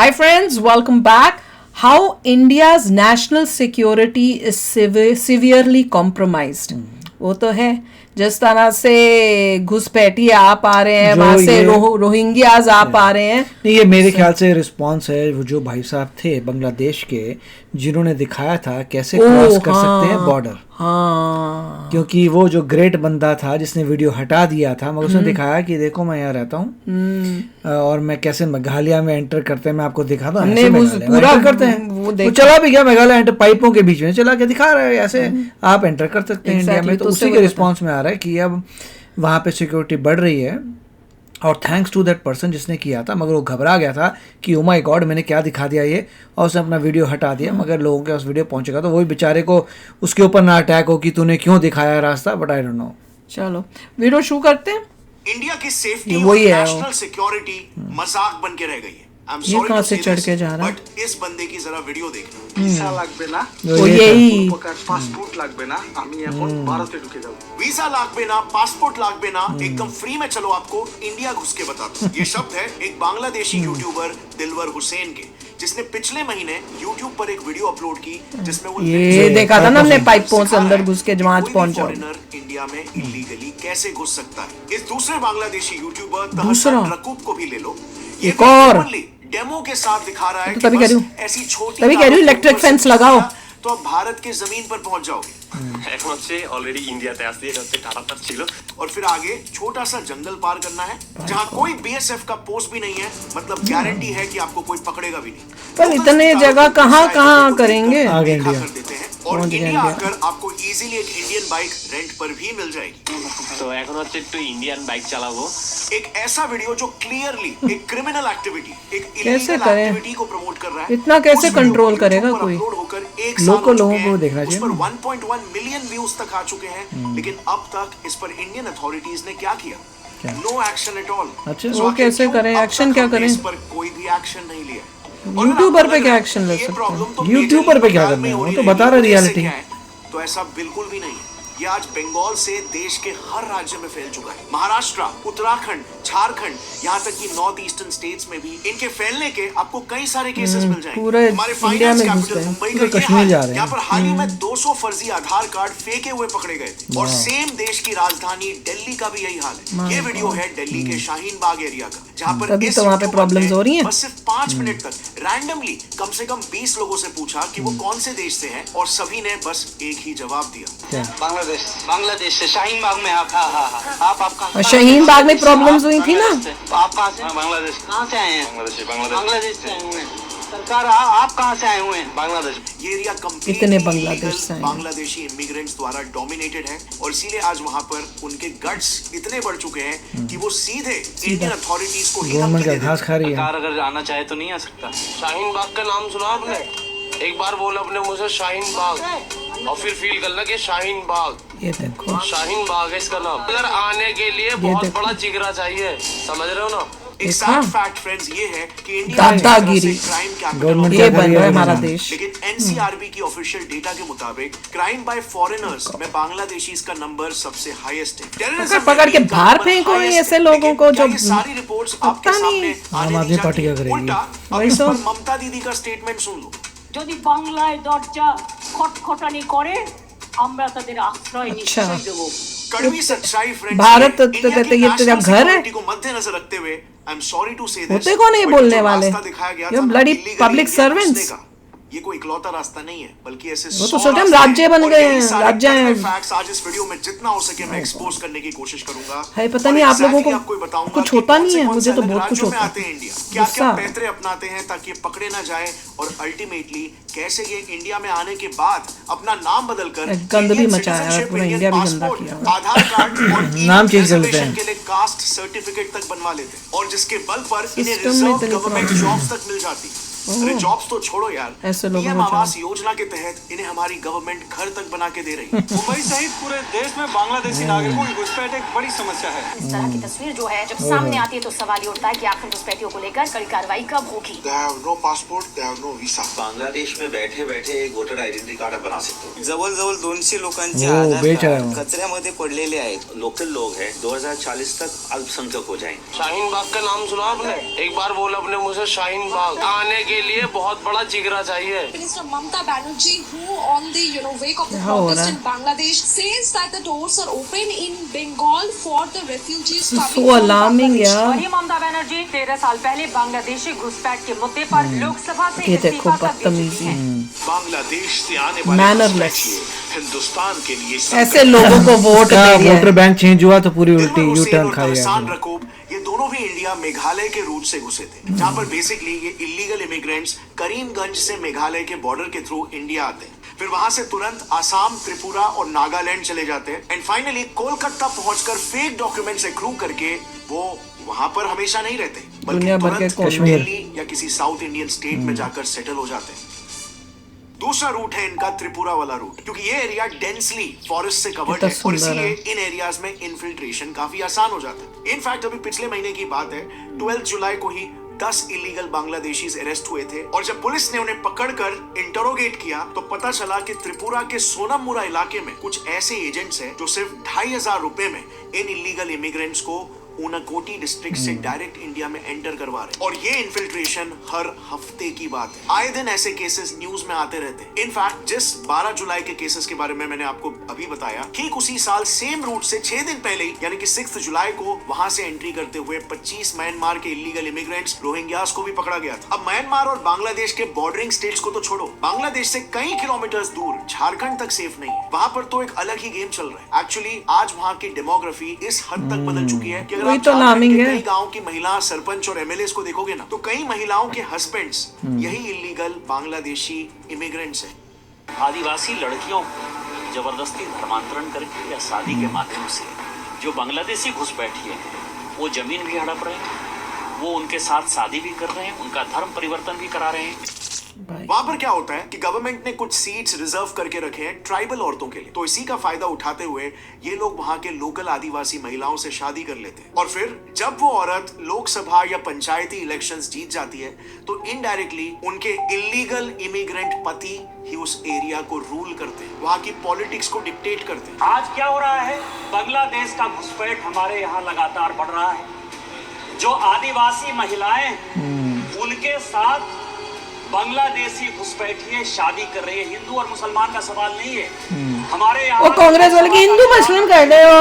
Hi friends, welcome back. How India's national security is severely compromised. वो तो है, जिस तरह से घुसपैठिए आ पा रहे हैं, वहां से रोहिंग्याज आ पा रहे हैं. नहीं, ये मेरे ख्याल से रिस्पॉन्स है वो जो भाई साहब थे बांग्लादेश के, जिन्होंने दिखाया था कैसे क्रॉस कर सकते हैं बॉर्डर. हाँ, क्योंकि वो जो ग्रेट बंदा था जिसने वीडियो हटा दिया था, मगर उसने दिखाया कि देखो मैं यहाँ रहता हूँ और मैं कैसे मेघालय में एंटर करते हैं, मैं आपको दिखाता हूँ. पूरा करते हैं, वो चला भी गया मेघालय एंटर, पाइपों के बीच में चला के दिखा रहा है ऐसे आप एंटर कर सकते हैं इंडिया में. तो उसी के रिस्पॉन्स में आ रहा है कि अब वहाँ पे सिक्योरिटी बढ़ रही है और थैंक्स टू दैट पर्सन जिसने किया था. मगर वो घबरा गया था कि ओ माय गॉड मैंने क्या दिखा दिया ये, और उसने अपना वीडियो हटा दिया. मगर लोगों के पास वीडियो पहुंचेगा तो वही बेचारे को उसके ऊपर ना अटैक हो कि तूने क्यों दिखाया रास्ता, बट आई डोंट नो. चलो वीडियो शुरू करते हैं. इंडिया की सेफ्टी और नेशनल सिक्योरिटी मजाक बन के रह गई है. ये कहाँ से चढ़ के जा रहा है? बट इस बंदे की जरा वीडियो देखना. वीसा লাগবে না, ও यही पासपोर्ट লাগবে না, আমি এখন ভারতে ঢুকে যাব. वीसा লাগবে না, पासपोर्ट লাগবে ना, एकदम फ्री में चलो आपको इंडिया घुस के बताता हूं. ये शब्द है एक बांग्लादेशी यूट्यूबर दिलवर हुसैन के, जिसने पिछले महीने YouTube पर एक वीडियो अपलोड की जिसमें वो ये देखा था ना हमने पाइपों से अंदर घुस के जमात पहुंचा. फॉरेनर इंडिया में इलीगली कैसे घुस सकता है. इस दूसरे बांग्लादेशी यूट्यूबर तहसन रकूब को भी ले लो. एक और डेमो के साथ दिखा रहा है तो तभी कह रही हूँ, ऐसी छोटी तभी कह रही हूँ इलेक्ट्रिक फेंस लगाओ तो अब भारत के जमीन पर पहुंच जाओगे. এখন হচ্ছে অলরেডি ইন্ডিয়াতে আসছে, এটা হচ্ছে টাটাটা ছিল. और फिर आगे छोटा सा जंगल पार करना है जहाँ कोई बीएसएफ का पोस्ट भी नहीं है. मतलब गारंटी है कि आपको कोई पकड़ेगा भी नहीं. पर इतने जगह कहाँ करेंगे. आगे इंडिया कर देते हैं और इंडिया आकर आपको इजीली एक इंडियन बाइक रेंट पर भी मिल जाएगी. তো এখন হচ্ছে একটু ইন্ডিয়ান বাইক চালাবো. एक ऐसा वीडियो जो क्लियरली एक क्रिमिनल एक्टिविटी, एक कैसे इलीगल करें? एक्टिविटी को प्रमोट कर रहा है. इतना कैसे कंट्रोल करेगा कोई. लोगों को देखना चाहिए. उस पर 1.1 मिलियन व्यूज तक आ चुके हैं, लेकिन अब तक इस पर इंडियन अथॉरिटीज ने क्या किया? No action at all. अच्छा, वो कैसे करें, एक्शन क्या करें? इस पर कोई भी एक्शन नहीं लिया. यूट्यूबर पे क्या एक्शन ले सकते हैं? तो यूट्यूबर पे क्या करना है, वो तो बता रहा रियलिटी. तो ऐसा बिल्कुल भी नहीं है. ये आज बंगाल से देश के हर राज्य में फैल चुका है. महाराष्ट्र, उत्तराखंड, झारखंड, यहाँ तक कि नॉर्थ ईस्टर्न स्टेट्स में भी इनके फैलने के आपको कई सारे केसेस मिल जाएंगे. पूरे हमारे इंडिया फाइनेंस में कैपिटल मुंबई का कश्मीर जा रहे हैं. यहाँ पर हाल ही में 200 फर्जी आधार कार्ड फेंके हुए पकड़े गए थे. और सेम देश की राजधानी दिल्ली का भी यही हाल है. ये वीडियो है दिल्ली के शाहीन बाग एरिया का, जहाँ पर तभी तो वहाँ पे प्रॉब्लम्स हो रही हैं. बस सिर्फ 5 मिनट तक रैंडमली कम से कम 20 लोगों से पूछा कि वो कौन से देश से हैं, और सभी ने बस एक ही जवाब दिया, बांग्लादेश से. शाहीन बाग में आप कहाँ? शाहीन बाग में प्रॉब्लम्स हुई थी ना. आप कहाँ से? बांग्लादेश. कहाँ से आए हैं? बांग्लादेश से आए हुए हैं. सरकार आप कहाँ से आए हुए हैं? बांग्लादेश. ये एरिया कितने बांग्लादेश से आए हैं? बांग्लादेशी इमिग्रेंट्स द्वारा डोमिनेटेड है, और इसीलिए आज वहाँ पर उनके गट्स इतने बढ़ चुके हैं कि वो सीधे इंडियन अथॉरिटीज को ही गवर्नमेंट का घास खा रही है. सरकार अगर आना चाहे तो नहीं आ सकता. शाहीन बाग का नाम सुना आपने? एक बार बोला अपने मुझे शाहीन बाग, और फिर फील करना कि शाहीन बाग. ये देखो शाहीन बाग है इसका नाम. इधर आने के लिए बहुत बड़ा जिगरा चाहिए, समझ रहे हो ना. एक सैड फैक्ट फ्रेंड्स ये है कि इंडिया दादागिरी. क्राइम गवर्नमेंट ये बन रहा है हमारा देश. लेकिन एनसीआरबी की ऑफिशियल डेटा के मुताबिक क्राइम बाय फॉरेनर्स में बांग्लादेशीज का नंबर सबसे हाईएस्ट है. पकड़ के बाहर फेंको ऐसे लोगों को जो सारी रिपोर्ट्स आपके सामने आम आदमी पार्टी का करेगी. उल्टा अब इस पर ममता दीदी का स्टेटमेंट सुन लो. যদি বাংলায় দরজা খটখটানি করে আমরা তাদের আশ্রয় নিশ্চয়ই দেব. कड़वी सच्चाई फ्रेंड्स. भारत ये तेरा घर है. को मद्देनजर रखते हुए आई एम सॉरी टू से दिस, होते कौन है ये बोलने वाले? ये ब्लडी पब्लिक सर्वेंट्स. ये कोई इकलौता रास्ता नहीं है, बल्कि ऐसे वो तो सोचे हम राज्य बन गए हैं, राज्य हैं. फैक्ट्स आज इस वीडियो में जितना हो सके मैं एक्सपोज करने की कोशिश करूंगा. है पता नहीं आप लोगों को कुछ होता नहीं है, मुझे तो बहुत कुछ होता है. इंडिया क्या क्या पैतरे अपनाते हैं ताकि पकड़े ना जाए, और अल्टीमेटली कैसे ये इंडिया में आने के बाद अपना नाम बदलकर गंद भी मचाया है, पूरा इंडिया भी गंदा किया. आधार कार्ड और नाम चेंज कर लेते हैं के लिए कास्ट सर्टिफिकेट तक बनवा लेते हैं, और जिसके बल पर इन्हें रिजर्व गवर्नमेंट जॉब्स तक मिल जाती. अरे जॉब्स तो छोड़ो यार, ऐसे लोगों पीएम को आवास योजना के तहत इन्हें हमारी गवर्नमेंट घर तक बना के दे रही है। मुंबई सहित पूरे देश में बांग्लादेशी नागरिकों की घुसपैठ एक बड़ी समस्या है। इस तरह की तस्वीर जो है जब सामने आती है तो सवाल ये उठता है कि आखिर घुसपैठियों को लेकर कड़ी कार्रवाई कब होगी। They have no passport, they have no visa. Bangladesh में बैठे बैठे एक वोटर आयडेंटिटी कार्ड बना सकते हो। जवळजवळ 200 लोकांचे वो आधार बेच रहा है कार्ड वो। कचऱ्यामध्ये पडलेले आहेत। लोकल लोग हैं, 2040 तक अल्पसंख्यक हो जाएंगे। शाहीन बाग का नाम सुना आपने? एक बार बोला अपने मुंह से शाहीन बाग। आने के लिए बहुत बड़ा जिगरा चाहिए। Minister Mamata Banerjee, who on the wake of the protest in Bangladesh, says that the doors are open in Bengal for the refugees coming so from alarming Bangladesh. यार। वही ममता बनर्जी 13 साल पहले बांग्लादेशी घुसपैठ के मुद्दे पर लोकसभा से ये देखो इस्तीफा कर दे चुकी बदतमीजी। हैं। बांग्लादेश से आने वाले Mannerless। घुसपैठिए हिंदुस्तान के लिए ऐसे लोगों को वोट दे का दिया वोटर है। बैंक चेंज हुआ तो पूरी उल्टी दिलवर यू हुसैन टर्न और खा तहसान गया। रकूब ये दोनों भी इंडिया मेघालय के रूट से घुसे थे, जहां पर बेसिकली ये इलीगल इमिग्रेंट्स करीमगंज से मेघालय के बॉर्डर के थ्रू इंडिया आते हैं, फिर वहां से तुरंत आसाम, त्रिपुरा और नागालैंड चले जाते हैं एंड फाइनली कोलकाता पहुंचकर फेक डॉक्यूमेंट्स एक्रू करके वो वहां पर हमेशा नहीं रहते, बल्कि दुनिया भर के तुरंत कश्मीर। दिल्ली या किसी साउथ इंडियन स्टेट में जाकर सेटल हो जाते हैं। दूसरा रूट है इनका त्रिपुरा वाला रूट, क्योंकि ये एरिया डेंसली फॉरेस्ट से कवर्ड कितना है और सुंदर इसलिए है। इन एरियाज में इन्फिल्ट्रेशन काफी आसान हो जाता है। इनफैक्ट अभी पिछले महीने की बात है, 12 जुलाई को ही 10 इलीगल बांग्लादेशीज अरेस्ट हुए थे और जब पुलिस ने उन्हें पकड़कर इंटरोगेट किया तो पता चला कि त्रिपुरा के सोनममुरा इलाके में कुछ ऐसे एजेंट्स हैं जो सिर्फ 2500 रुपए में इन इलीगल इमिग्रेंट्स को ऊनाकोटी डिस्ट्रिक्ट से डायरेक्ट इंडिया में एंटर करवा रहे हैं। और ये इन्फिल्ट्रेशन हर हफ्ते की बात है, आए दिन ऐसे केसेस न्यूज में आते रहते हैं। इनफैक्ट जिस 12 जुलाई के केसेस के बारे में मैंने आपको अभी बताया, ठीक उसी साल सेम रूट से 6 दिन पहले ही यानी कि 6 जुलाई को वहां से एंट्री करते हुए 25 म्यांमार के इलीगल इमिग्रेंट्स रोहिंग्यास को भी पकड़ा गया था। अब म्यांमार और बांग्लादेश के बॉर्डरिंग स्टेट्स को तो छोड़ो, बांग्लादेश से कई किलोमीटर दूर झारखंड तक सेफ नहीं है, वहां पर तो एक अलग ही गेम चल रहा है। एक्चुअली आज वहां की डेमोग्राफी इस हद तक बदल चुकी है कि अगर वही आप तो alarming है। कई गांव की महिला सरपंच और एमएलएस को देखोगे ना, तो कई महिलाओं के हस्बैंड्स यही इलीगल बांग्लादेशी इमिग्रेंट्स हैं। आदिवासी लड़कियों को जबरदस्ती धर्मांतरण करके या शादी के माध्यम से जो बांग्लादेशी घुसपैठिए हैं वो जमीन भी हड़प रहे हैं, वो उनके साथ शादी भी कर रहे हैं, उनका धर्म परिवर्तन भी करा रहे हैं। वहां पर क्या होता है कि गवर्नमेंट ने कुछ सीट्स रिजर्व करके रखे हैं ट्राइबल औरतों के लिए, तो इसी का फायदा उठाते हुए ये लोग वहां के लोकल आदिवासी महिलाओं से शादी कर लेते हैं और फिर जब वो औरत लोकसभा या पंचायती इलेक्शंस जीत जाती है तो इनडायरेक्टली उनके इलीगल इमिग्रेंट पति ही उस एरिया को रूल करते हैं, वहां की पॉलिटिक्स को डिक्टेट करते हैं। आज क्या हो रहा है, बांग्लादेश का घुसपैठ हमारे यहाँ लगातार बढ़ रहा है। जो आदिवासी महिलाएं उनके साथ बांग्लादेशी घुसपैठिए शादी कर रही है। हिंदू और मुसलमान का सवाल नहीं है, हमारे यहाँ वो कांग्रेस वाले की हिंदू मुस्लिम कर रहे हो।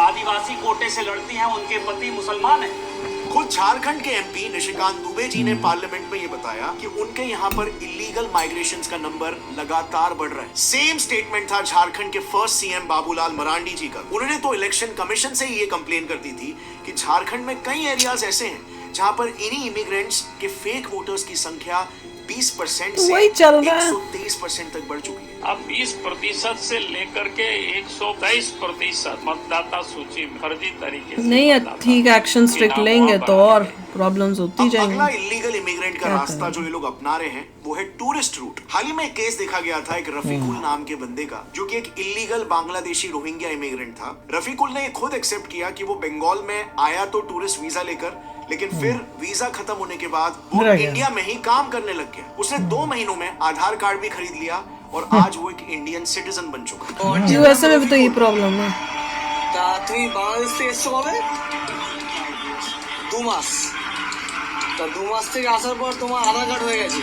आदिवासी कोटे से लड़ती हैं, उनके पति मुसलमान हैं। खुद झारखंड के एमपी निशिकांत दुबे जी ने पार्लियामेंट में ये बताया कि उनके यहाँ पर इलीगल माइग्रेशन का नंबर लगातार बढ़ रहा है। सेम स्टेटमेंट था झारखंड के फर्स्ट सीएम बाबूलाल मरांडी जी का। उन्होंने तो इलेक्शन कमीशन से ही ये कंप्लेन कर दी थी कि झारखंड में कई एरियाज ऐसे हैं जहाँ पर इन्हीं इमिग्रेंट्स के फेक वोटर्स की संख्या 20% से वही चल रहा है। 123% तक बढ़ चुकी है। अब 20% से लेकर के 123% मतदाता सूची में फर्जी तरीके से नहीं ठीक एक्शन स्ट्रिक्ट लेंगे तो और प्रॉब्लम्स होती जाएंगी। अगला इलीगल इमिग्रेंट का रास्ता जो ये लोग अपना रहे हैं वो है टूरिस्ट रूट। हाल ही में एक केस देखा गया था एक रफीकुल नाम के बंदे का, जो कि एक इलीगल बांग्लादेशी रोहिंग्या इमिग्रेंट था। रफीकुल ने खुद एक्सेप्ट किया कि वो बंगाल में आया तो टूरिस्ट वीजा लेकर, लेकिन फिर वीजा खत्म होने के बाद वो इंडिया में ही काम करने लग गया। उसने 2 महीनों में आधार कार्ड भी खरीद लिया और आज वो एक इंडियन सिटीजन बन चुका है। यूएसए में भी तो ये प्रॉब्लम है। তুমি বাংলাদেশ থেকে এসছো কবে? 2 মাস। তো 2 মাস থেকে আসার পর তোমার আধার কার্ড হয়ে গেছে।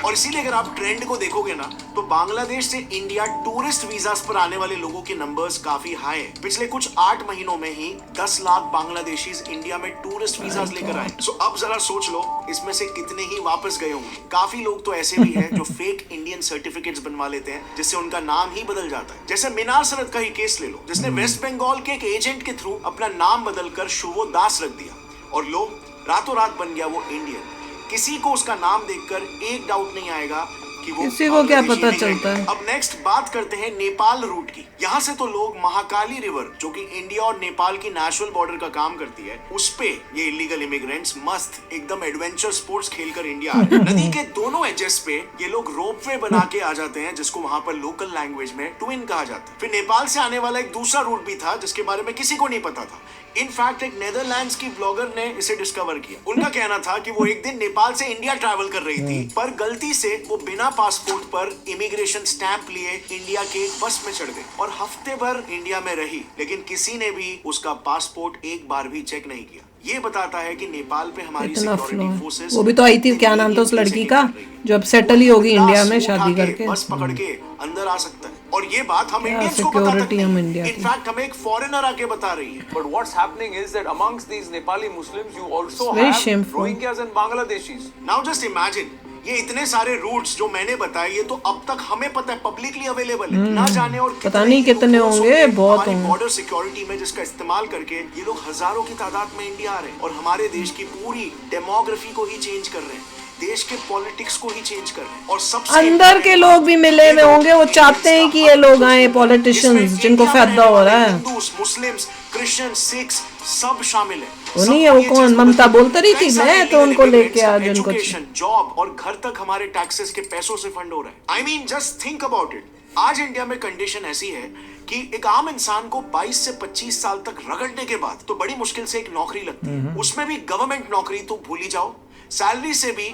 और इसीलिए अगर आप ट्रेंड को देखोगे ना तो बांग्लादेश से इंडिया टूरिस्ट वीजास पर आने वाले लोगों के नंबर्स काफी हाई हैं। पिछले कुछ 8 महीनों में ही 10 लाख बांग्लादेशीज इंडिया में टूरिस्ट वीजास लेकर आए। सो अब जरा सोच लो इसमें से कितने ही वापस गए होंगे। काफी लोग तो ऐसे भी हैं जो फेक इंडियन सर्टिफिकेट्स बनवा लेते हैं जिससे उनका नाम ही बदल जाता है। जैसे मीनार सरद का ही केस ले लो, जिसने वेस्ट बंगाल के एक एजेंट के थ्रू अपना नाम बदलकर शुभो दास रख दिया और लोग रातों रात बन गया वो इंडियन। किसी को उसका नाम देखकर एक डाउट नहीं आएगा कि वो किसी को क्या बांग्लादेशी पता immigrant चलता है। अब नेक्स्ट बात करते हैं नेपाल रूट की। यहाँ से तो लोग महाकाली रिवर, जो कि इंडिया और नेपाल की नेशनल बॉर्डर का काम करती है, उस पे ये इलीगल इमिग्रेंट्स मस्त एकदम एडवेंचर स्पोर्ट्स खेलकर इंडिया आ रहे हैं। नदी के दोनों एजेस पे ये लोग रोपवे बना के आ जाते हैं, जिसको वहां पर लोकल लैंग्वेज में ट्विन कहा जाता है। फिर नेपाल से आने वाला एक दूसरा रूट भी था जिसके बारे में किसी को नहीं पता था। इनफैक्ट एक नेदरलैंड्स की ब्लॉगर ने इसे डिस्कवर किया। उनका कहना था कि वो एक दिन नेपाल से इंडिया ट्रैवल कर रही थी, पर गलती से वो बिना पासपोर्ट पर इमिग्रेशन स्टैंप लिए इंडिया के एक बस में चढ़ गई और हफ्ते भर इंडिया में रही, लेकिन किसी ने भी उसका पासपोर्ट एक बार भी चेक नहीं किया। ये बताता है कि नेपाल पे हमारी सिक्योरिटी फोर्सेस, वो भी तो आई थी, क्या नाम था उस लड़की का जो अब सेटल ही होगी इंडिया में शादी करके, बस पकड़ के अंदर आ सकता है। और ये बात हम इंडियंस को पता तक नहीं, इनफैक्ट हमें एक फॉरेनर आके बता रही है। But what's happening is that amongst these Nepali Muslims, you also very have shameful. Rohingyas and Bangladeshis. Now just imagine, ये इतने सारे रूट्स जो मैंने बताए, ये तो अब तक हमें पता है, पब्लिकली अवेलेबल है, ना जाने और पता नहीं कितने होंगे, बहुत होंगे। बॉर्डर सिक्योरिटी में जिसका इस्तेमाल करके ये लोग हजारों की तादाद में इंडिया आ रहे हैं और हमारे देश की पूरी डेमोग्राफी को ही चेंज कर रहे हैं, देश के पॉलिटिक्स को ही चेंज कर रहे हैं। और सबसे अंदर के लोग भी मिले हुए होंगे, वो चाहते हैं कि ये लोग आए पॉलिटिशियंस जिनको फायदा हो रहा है। हिंदूस, मुस्लिम्स, क्रिश्चियन, सिख्स सब शामिल है। वो नहीं है, वो कौन ममता बोलती रही थी, मैं तो उनको लेके आ जिनको एजुकेशन, जॉब और घर तक हमारे टैक्सेस के पैसों से फंड हो रहा है। I mean just think about it. आज इंडिया में कंडीशन ऐसी है कि एक आम इंसान को 22 से 25 साल तक रगड़ने के बाद तो बड़ी मुश्किल से एक नौकरी लगती है, उसमें भी गवर्नमेंट नौकरी तो भूल ही जाओ। सैलरी से भी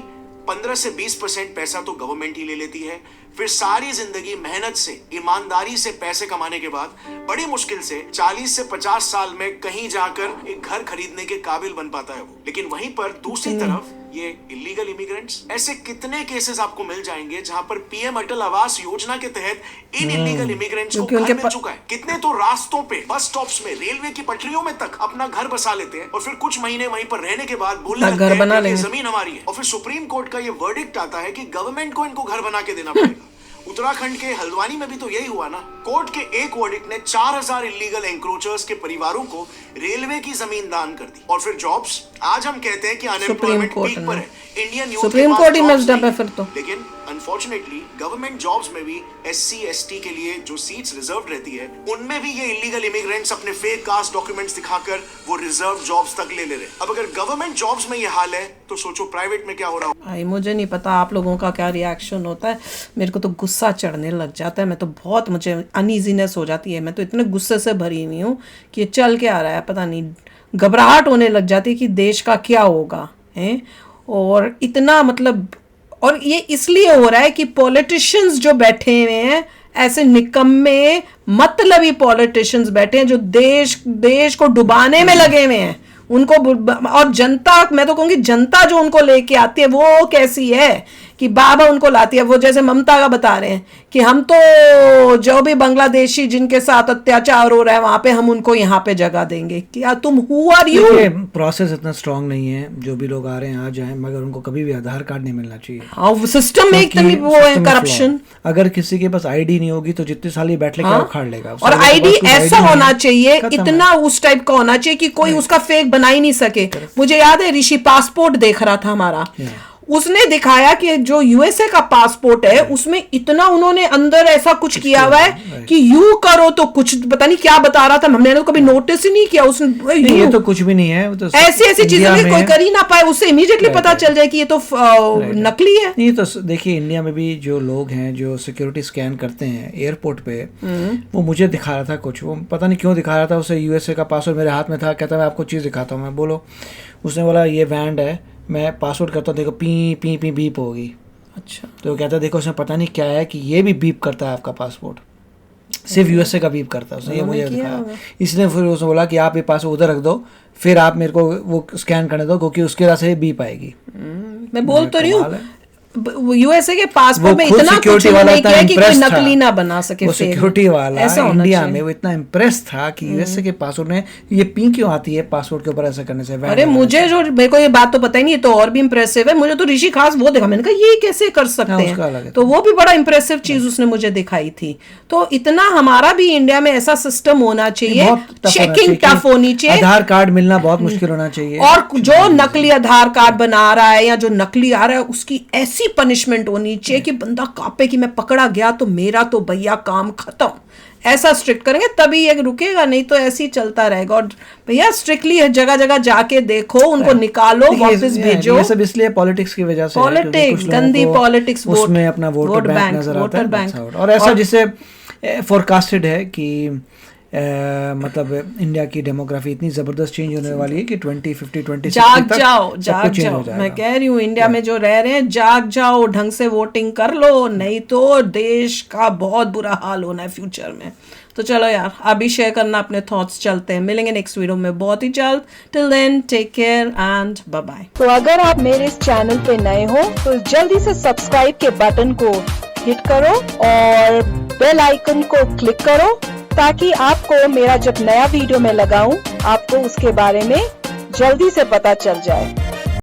15 से 20% पैसा तो गवर्नमेंट ही ले लेती है। फिर सारी जिंदगी मेहनत से, ईमानदारी से पैसे कमाने के बाद बड़ी मुश्किल से 40 से 50 साल में कहीं जाकर एक घर खरीदने के काबिल बन पाता है वो। लेकिन वहीं पर दूसरी तरफ ये इलीगल इमिग्रेंट्स, ऐसे कितने केसेस आपको मिल जाएंगे जहां पर पीएम अटल आवास योजना के तहत इन इलीगल इमिग्रेंट्स को घर मिल चुका है। कितने तो रास्तों पे, बस स्टॉप्स में, रेलवे की पटरियों में तक अपना घर बसा लेते हैं और फिर कुछ महीने वहीं पर रहने के बाद बोलने लगते हैं कि जमीन हमारी है। और फिर सुप्रीम कोर्ट का ये वर्डिक्ट आता है कि गवर्नमेंट को इनको घर बना के देना पड़ेगा। उत्तराखंड के हल्द्वानी में भी तो यही हुआ ना। कोर्ट के एक वर्डिक्ट ने 4000 इलीगल एंक्रोचर्स के परिवारों को रेलवे की जमीन दान कर दी। और फिर जॉब्स, आज हम कहते हैं कि अनएम्प्लॉयमेंट पीक पर है, इंडियन यूथ सुप्रीम कोर्ट ही मस्ड अप है फिर तो। लेकिन अनफॉर्चुनेटली गवर्नमेंट जॉब्स में भी SC ST के लिए जो सीट्स रिजर्व रहती है, उनमें भी ये इलीगल इमिग्रेंट्स अपने फेक कास्ट डॉक्यूमेंट्स दिखाकर वो रिजर्व जॉब्स तक ले रहे। अब अगर गवर्नमेंट जॉब्स में ये हाल है तो सोचो प्राइवेट में क्या हो रहा है। मुझे नहीं पता आप लोगों का क्या रिएक्शन होता है, मेरे को तो गुस्सा चढ़ने लग जाता है, मैं तो बहुत, मुझे अनईजीनेस हो जाती है, मैं तो इतने गुस्से से भरी हुई हूँ कि ये चल के आ रहा है, पता नहीं घबराहट होने लग जाती है कि देश का क्या होगा है। और इतना मतलब, और ये इसलिए हो रहा है कि पॉलिटिशियंस जो बैठे हुए हैं, ऐसे निकम्मे मतलबी पॉलिटिशियंस बैठे हैं जो देश को डुबाने में लगे हुए हैं उनको। और जनता, मैं तो कहूँगी जनता जो उनको लेके आती है वो कैसी है कि बाबा उनको लाती है। वो जैसे ममता का बता रहे हैं कि हम तो जो भी बांग्लादेशी जिनके साथ अत्याचार हो रहा है वहां पे हम उनको यहाँ पे जगह देंगे। क्या तुम हु आर यू? प्रोसेस इतना स्ट्रांग नहीं है, जो भी लोग आ रहे हैं आ जाएं, मगर उनको कभी भी आधार कार्ड नहीं मिलना चाहिए। हाँ, सिस्टम में इतनी वो है करप्शन। अगर किसी के पास आईडी नहीं होगी तो जितने साल ही बैठ लेगा उखाड़ लेगा। और आईडी ऐसा होना चाहिए, इतना उस टाइप का होना चाहिए कि कोई उसका फेक बना ही नहीं सके। मुझे याद है ऋषि पासपोर्ट देख रहा था हमारा, उसने दिखाया कि जो यूएसए का पासपोर्ट है उसमें इतना उन्होंने अंदर ऐसा कुछ किया हुआ है कि यू करो तो कुछ पता नहीं क्या बता रहा था, हमने तो कभी नोटिस ही नहीं किया। उसने ये तो कुछ भी नहीं है, तो ऐसी चीजें कोई कर ही ना पाए, उससे इमीडिएटली पता चल जाए कि ये तो नकली है। नहीं तो देखिए, इंडिया में भी जो लोग हैं जो सिक्योरिटी स्कैन करते हैं एयरपोर्ट पे, वो मुझे दिखा रहा था कुछ, वो पता नहीं क्यों दिखा रहा था, उसे यूएसए का पासपोर्ट मेरे हाथ में था, कहता मैं आपको चीज़ दिखाता हूँ। मैं बोलो, उसने बोला ये बैंड है, मैं पासवर्ड करता हूँ, देखो पी पी पी बीप होगी। अच्छा, तो कहता देखो उसमें पता नहीं क्या है कि ये भी बीप करता है आपका पासपोर्ट, सिर्फ यूएसए का बीप करता है। उसने ये मुझे दिखाया, इसलिए फिर उसने बोला कि आप ये पासवर्ड उधर रख दो, फिर आप मेरे को वो स्कैन करने दो, क्योंकि उसके वजह से बीप आएगी। मैं बोल तो रही हूँ यूएसए के पासपोर्ट में इतना कुछ नहीं किया कि कोई नकली ना बना सके। वो सिक्योरिटी वाला इंडिया में वो इतना इम्प्रेस था कि यूएसए के पासपोर्ट में ये पी क्यों आती है पासपोर्ट के ऊपर ऐसा करने से। अरे मुझे जो, मेरे को ये बात तो पता ही नहीं, तो और भी इम्प्रेसिव है। मुझे तो ऋषि खास वो देखा, मैंने कहा ये कैसे कर सकते हैं, तो वो भी बड़ा इम्प्रेसिव चीज उसने मुझे दिखाई थी। तो इतना हमारा भी इंडिया में ऐसा सिस्टम होना चाहिए, चेकिंग टफ होनी चाहिए, आधार कार्ड मिलना बहुत मुश्किल होना चाहिए, और जो नकली आधार कार्ड बना रहा है या जो नकली आ रहा है उसकी ऐसी ऐसी पनिशमेंट होनी चाहिए कि बंदा कांपे कि मैं पकड़ा गया तो मेरा तो भैया काम खत्म, ऐसा स्ट्रिक्ट करेंगे तभी ये रुकेगा, नहीं तो ऐसे ही चलता रहेगा। और भैया स्ट्रिक्टली जगह जगह जाके देखो, उनको निकालो, वापस भेजो। ये सब इसलिए पॉलिटिक्स की वजह से, पॉलिटिक्स, गंदी पॉलिटिक्स, उसमें अपना वोट बैंक नजर आता है। और ऐसा जिसे फोरकास्टेड है कि मतलब इंडिया की डेमोग्राफी इतनी जबरदस्त चेंज होने वाली है कि 2050 2060 जाग जाओ मैं कह रही हूँ, इंडिया में जो रह रहे हैं जाग जाओ, ढंग से वोटिंग कर लो, नहीं तो देश का बहुत बुरा हाल होना है फ्यूचर में। तो चलो यार, अभी शेयर करना अपने थॉट्स, चलते हैं, मिलेंगे नेक्स्ट वीडियो में बहुत ही जल्द। Till then take care and bye bye. तो अगर आप मेरे इस चैनल पे नए हो तो जल्दी से सब्सक्राइब के बटन को हिट करो और बेल आइकन को क्लिक करो, ताकि आपको मेरा जब नया वीडियो मैं लगाऊं आपको उसके बारे में जल्दी से पता चल जाए।